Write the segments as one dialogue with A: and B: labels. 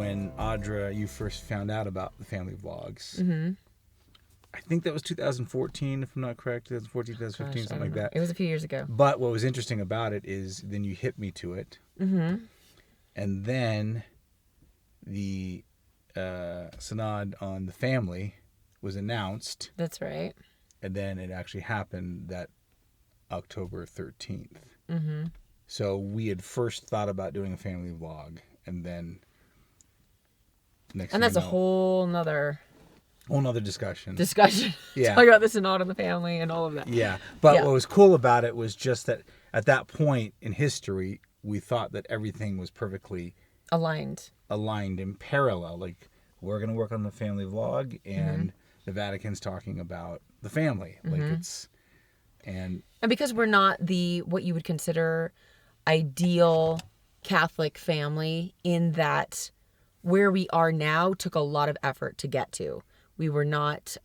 A: when Audra, you first found out about the family vlogs.
B: Mm-hmm.
A: I think that was 2014, if I'm not correct. 2014, 2015, something like that.
B: It was a few years ago.
A: But what was interesting about it is then you hit me to it.
B: Mm-hmm.
A: And then the Synod on the family was announced.
B: That's right.
A: And then it actually happened that October 13th.
B: Mm-hmm.
A: So we had first thought about doing a family vlog, and then
B: and that's a whole nother
A: discussion.
B: Yeah. Talk about the Synod on the family and all of that.
A: Yeah. But what was cool about it was just that at that point in history, we thought that everything was perfectly
B: aligned
A: in parallel. Like, we're going to work on the family vlog, and the Vatican's talking about the family. Like, it's... And
B: because we're not what you would consider ideal Catholic family, in that where we are now took a lot of effort to get to. We were not,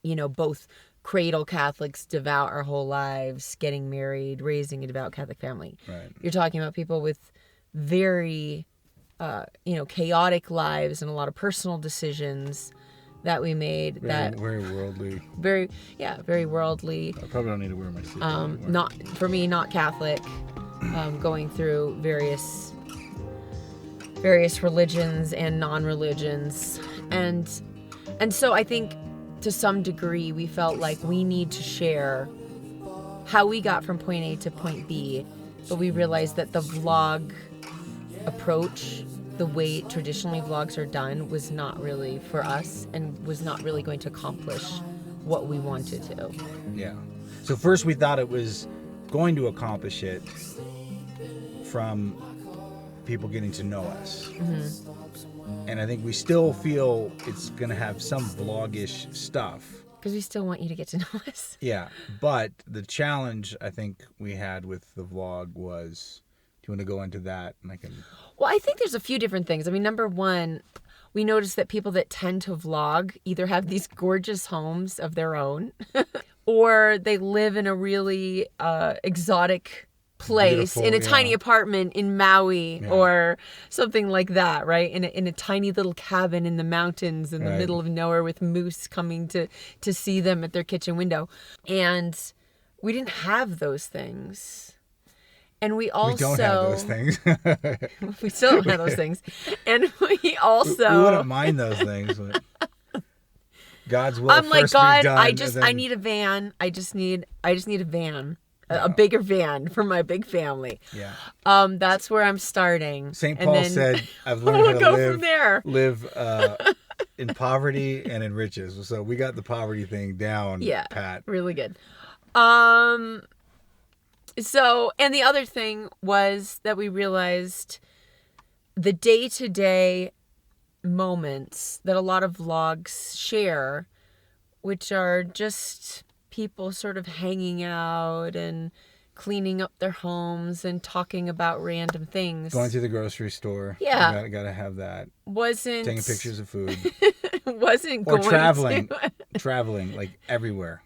B: both cradle Catholics, devout our whole lives, getting married, raising a devout Catholic family.
A: Right.
B: You're talking about people with very, chaotic lives and a lot of personal decisions that we made.
A: Very worldly.
B: Very worldly.
A: I probably don't need to wear my seatbelt anymore.
B: Not Catholic, going through various religions and non-religions, and so I think to some degree we felt like we need to share how we got from point A to point B, but we realized that the vlog approach, the way traditionally vlogs are done, was not really for us and was not really going to accomplish what we wanted to.
A: Yeah. So first we thought it was going to accomplish it from people getting to know us. Mm-hmm. And I think we still feel it's going to have some vlog-ish stuff.
B: Because we still want you to get to know us.
A: Yeah. But the challenge I think we had with the vlog was, do you want to go into that? And I can...
B: Well, I think there's a few different things. I mean, number one, we noticed that people that tend to vlog either have these gorgeous homes of their own or they live in a really exotic place, in a tiny apartment in Maui or something like that, right? In a tiny little cabin in the mountains in the middle of nowhere with moose coming to see them at their kitchen window. And we didn't have those things. And we also...
A: We don't have those things.
B: We still don't have those things. And we also...
A: We wouldn't mind those things, but... God's will
B: I'm like,
A: first
B: God,
A: be done,
B: I need a van. I just need a van. A bigger van for my big family.
A: Yeah.
B: That's where I'm starting.
A: St. Paul said, I've learned how to live in poverty and in riches. So we got the poverty thing down, Pat.
B: Really good. So, and the other thing was that we realized the day-to-day moments that a lot of vlogs share, which are just people sort of hanging out and cleaning up their homes and talking about random things.
A: Going to the grocery store.
B: Yeah.
A: Gotta have that.
B: Wasn't...
A: Taking pictures of food.
B: Wasn't
A: or
B: going
A: traveling.
B: to...
A: Traveling, like, everywhere.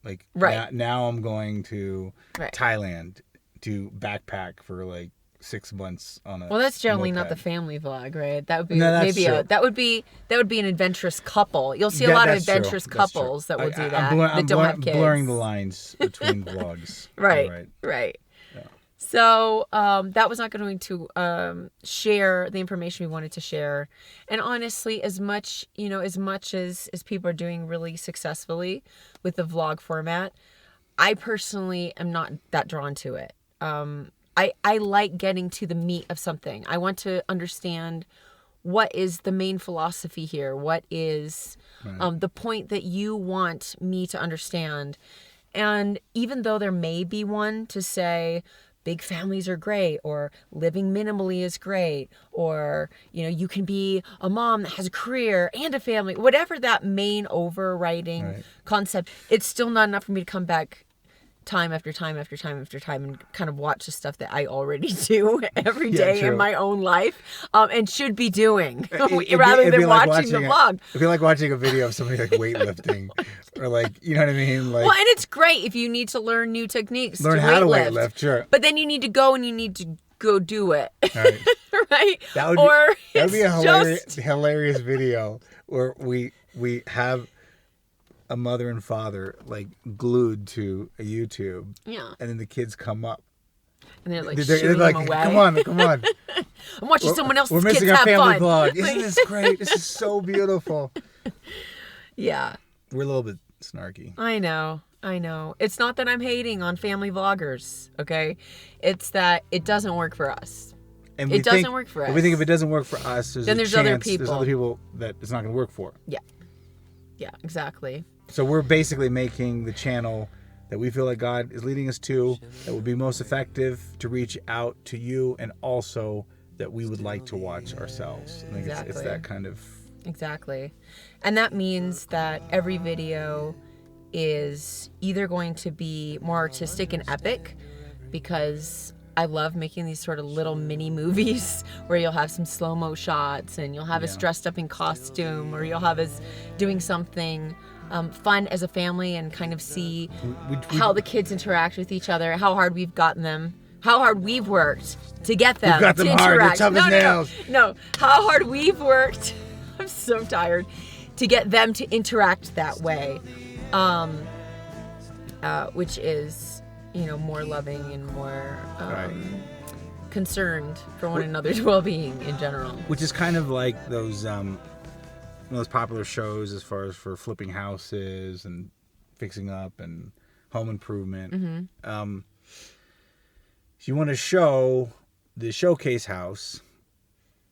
A: Like, now I'm going to Thailand to backpack for, like, 6 months on a...
B: Well, that's generally
A: moped.
B: not the family vlog, right? That would be that would be an adventurous couple. You'll see a lot of adventurous couples that will do that. That don't have kids.
A: Blurring the lines between vlogs.
B: Right. Yeah. So that was not going to share the information we wanted to share. And honestly, as much as people are doing really successfully with the vlog format, I personally am not that drawn to it. I like getting to the meat of something. I want to understand what is the main philosophy here. What is the point that you want me to understand? And even though there may be one to say big families are great, or living minimally is great, or, you can be a mom that has a career and a family, whatever that main overriding concept, it's still not enough for me to come back time after time after time after time and kind of watch the stuff that I already do every day in my own life, and should be doing rather than watching the vlog.
A: It'd be like watching a video of somebody like weightlifting or like, you know what I mean? Like,
B: and it's great if you need to learn new techniques.
A: Learn how to weightlift, sure.
B: But then you need to go and you need to go do it.
A: Right.
B: Right?
A: That would be a hilarious video where we have a mother and father like glued to a YouTube.
B: Yeah.
A: And then the kids come up.
B: And they're like shooing them away.
A: Come on.
B: I'm watching someone else's
A: We're
B: kids
A: missing our
B: have
A: family
B: fun.
A: vlog. Isn't this great? This is so beautiful.
B: Yeah.
A: We're a little bit snarky.
B: I know. It's not that I'm hating on family vloggers, okay? It's that it doesn't work for us.
A: And
B: it doesn't work for us.
A: We think if it doesn't work for us, there's
B: other people.
A: There's other people that it's not going to work for.
B: Yeah. Yeah, exactly.
A: So we're basically making the channel that we feel like God is leading us to, that will be most effective to reach out to you, and also that we would like to watch ourselves. I think it's that kind of...
B: Exactly. And that means that every video is either going to be more artistic and epic, because I love making these sort of little mini movies where you'll have some slow-mo shots and you'll have us dressed up in costume, or you'll have us doing something fun as a family and kind of see how the kids interact with each other, how hard we've gotten them, how hard we've worked to get them,
A: We've got them
B: to
A: hard,
B: interact.
A: they're tough as nails.
B: No, how hard we've worked. I'm so tired to get them to interact that way, which is, more loving and more concerned for one another's well-being in general.
A: Which is kind of like those popular shows as far as for flipping houses and fixing up and home improvement.
B: Mm-hmm.
A: So you want to show the showcase house,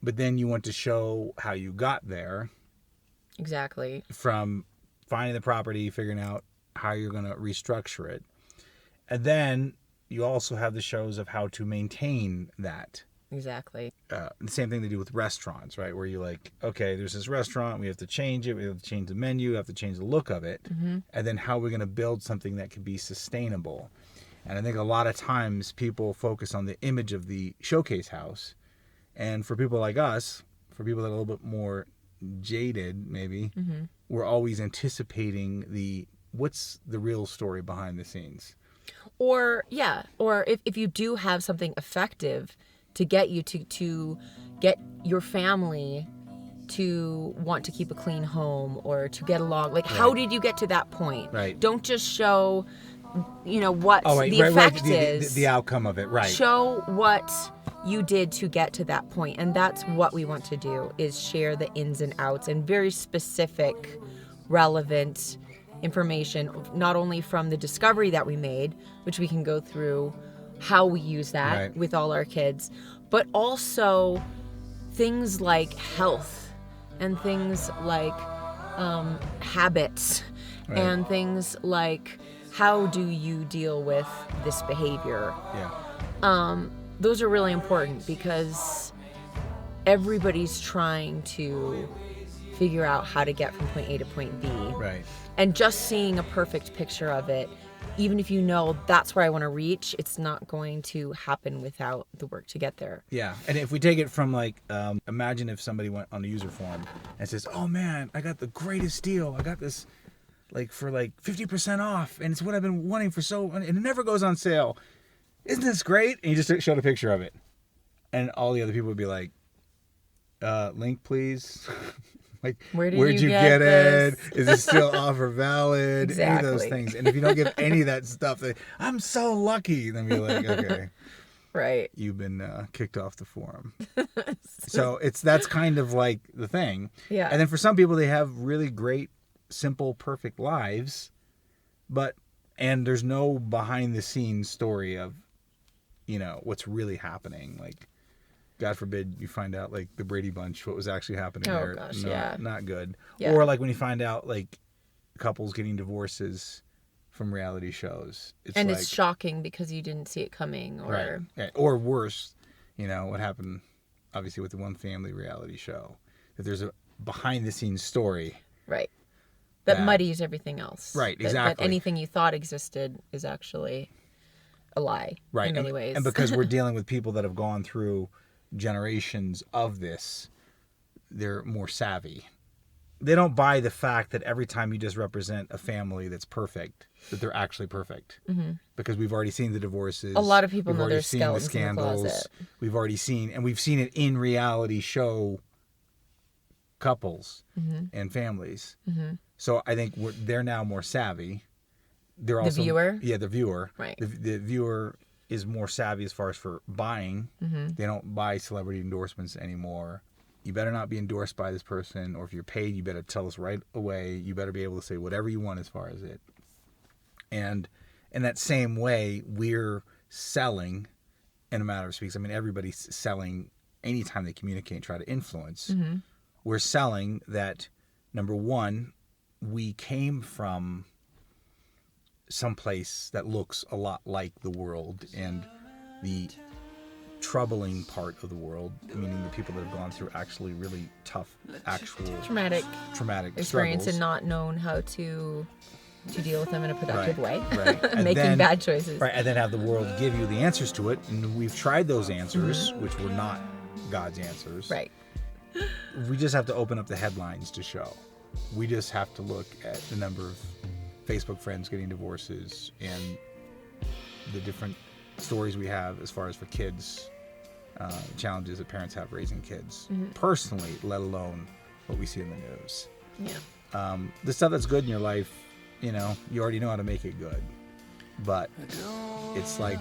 A: but then you want to show how you got there.
B: Exactly.
A: From finding the property, figuring out how you're going to restructure it. And then you also have the shows of how to maintain that.
B: Exactly.
A: The same thing they do with restaurants, right? Where you're like, okay, there's this restaurant, we have to change it, we have to change the menu, we have to change the look of it.
B: Mm-hmm.
A: And then how we're going to build something that can be sustainable. And I think a lot of times people focus on the image of the showcase house. And for people like us, for people that are a little bit more jaded, maybe,
B: mm-hmm.
A: we're always anticipating what's the real story behind the scenes.
B: Or if you do have something effective to get you to get your family to want to keep a clean home or to get along, like, how did you get to that point?
A: Right.
B: Don't just show, what the effect is.
A: The outcome of it, right.
B: Show what you did to get to that point. And that's what we want to do, is share the ins and outs and very specific, relevant information, not only from the discovery that we made, which we can go through how we use that with all our kids, but also things like health and things like habits and things like how do you deal with this behavior. Those are really important because everybody's trying to figure out how to get from point A to point B.
A: Right.
B: And just seeing a perfect picture of it, even if you know that's where I want to reach, it's not going to happen without the work to get there.
A: Yeah. And if we take it from imagine if somebody went on the user forum and says, oh man, I got the greatest deal. I got this for 50% off. And it's what I've been wanting and it never goes on sale. Isn't this great? And you just showed a picture of it. And all the other people would be like, link please. Where'd you get it? Is it still offer valid?
B: Exactly.
A: Any of those things. And if you don't get any of that stuff, I'm so lucky. Then be like, okay.
B: Right.
A: You've been kicked off the forum. So that's kind of like the thing.
B: Yeah.
A: And then for some people, they have really great, simple, perfect lives. And there's no behind the scenes story of, what's really happening. God forbid you find out the Brady Bunch, what was actually happening there.
B: Oh gosh,
A: Not good.
B: Yeah.
A: Or when you find out couples getting divorces from reality shows.
B: It's shocking because you didn't see it coming, or
A: right. Or worse, what happened obviously with the One Family reality show. That there's a behind the scenes story.
B: Right. That muddies everything else.
A: Right, exactly.
B: That anything you thought existed is actually a lie.
A: Right.
B: In many ways.
A: And because we're dealing with people that have gone through generations of this, they're more savvy. They don't buy the fact that every time you just represent a family that's perfect, that they're actually perfect. Because we've already seen the divorces.
B: A lot of people
A: we've
B: know
A: already
B: there's
A: seen
B: skeletons
A: the scandals.
B: in the closet.
A: We've already seen, and we've seen it in reality show couples and families. So I think they're now more savvy. They're also,
B: the viewer?
A: Yeah, the viewer.
B: Right.
A: The viewer is more savvy as far as for buying. They don't buy celebrity endorsements anymore. You better not be endorsed by this person, or if you're paid, you better tell us right away. You better be able to say whatever you want as far as it. And in that same way, we're selling in a matter of speaks. I mean, everybody's selling anytime they communicate and try to influence. We're selling that, number one, we came from someplace that looks a lot like the world and the troubling part of the world, meaning the people that have gone through actually really tough, actual
B: Traumatic experience
A: struggles.
B: and not known how to deal with them in a productive way.
A: Right. And
B: Making
A: then,
B: bad choices.
A: Right, and then have the world give you the answers to it. And we've tried those answers, which were not God's answers.
B: Right.
A: We just have to open up the headlines to show. We just have to look at the number of Facebook friends getting divorces and the different stories we have as far as for kids, challenges that parents have raising kids personally, let alone what we see in the news.
B: Yeah.
A: The stuff that's good in your life, you already know how to make it good. But it's like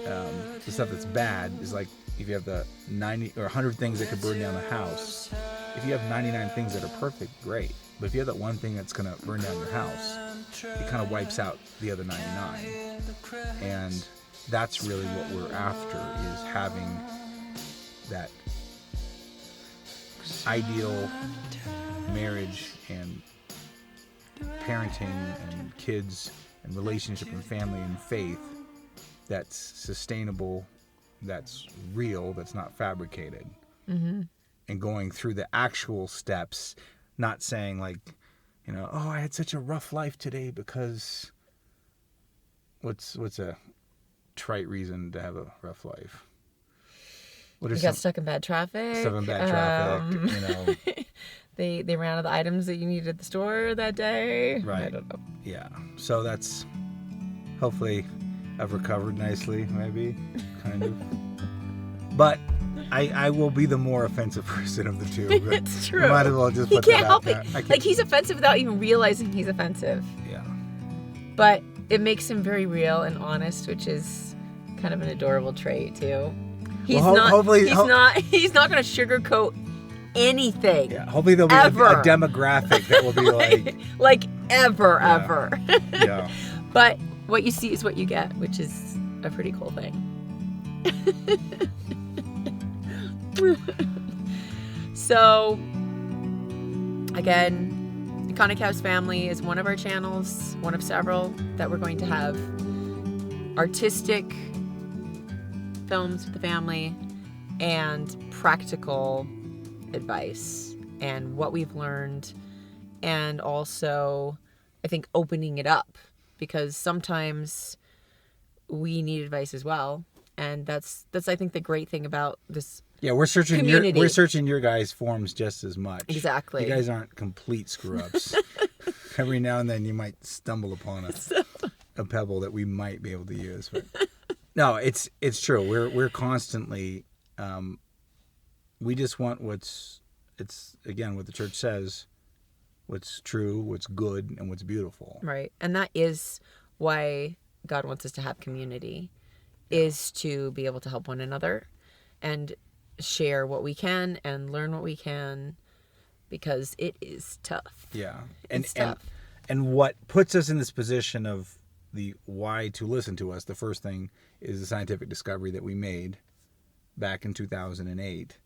A: the stuff that's bad is like if you have the 90 or 100 things that could burn down the house. If you have 99 things that are perfect, great. But if you have that one thing that's going to burn down your house, it kind of wipes out the other 99. And that's really what we're after, is having that ideal marriage and parenting and kids and relationship and family and faith that's sustainable, that's real, that's not fabricated. And going through the actual steps, not saying like, oh, I had such a rough life today because what's a trite reason to have a rough life? What
B: You got stuck in bad traffic.
A: Stuck in bad traffic,
B: They ran out of the items that you needed at the store that day.
A: Right.
B: I don't know.
A: Yeah. So that's, hopefully I've recovered nicely, maybe, kind of. But I will be the more offensive person of the two.
B: It's true.
A: We might as well just
B: He
A: put
B: can't
A: that
B: help
A: out
B: it.
A: there.
B: Like, he's offensive without even realizing he's offensive.
A: Yeah.
B: But it makes him very real and honest, which is kind of an adorable trait too. He's not going to sugarcoat anything.
A: Yeah. Hopefully there'll be a demographic that will be like
B: ever.
A: Yeah.
B: But what you see is what you get, which is a pretty cool thing. So, again, Iconic House Family is one of our channels, one of several that we're going to have artistic films with the family and practical advice and what we've learned, and also I think opening it up, because sometimes we need advice as well, and that's I think the great thing about this.
A: Yeah, we're searching your guys' forms just as much.
B: Exactly.
A: You guys aren't complete screw-ups. Every now and then you might stumble upon a pebble that we might be able to use. But no, it's true. We're constantly we just want it's again what the church says, what's true, what's good, and what's beautiful.
B: Right. And that is why God wants us to have community, is to be able to help one another and share what we can and learn what we can, because it is tough.
A: Yeah.
B: It's tough.
A: And what puts us in this position of the why to listen to us, the first thing is the scientific discovery that we made back in 2008.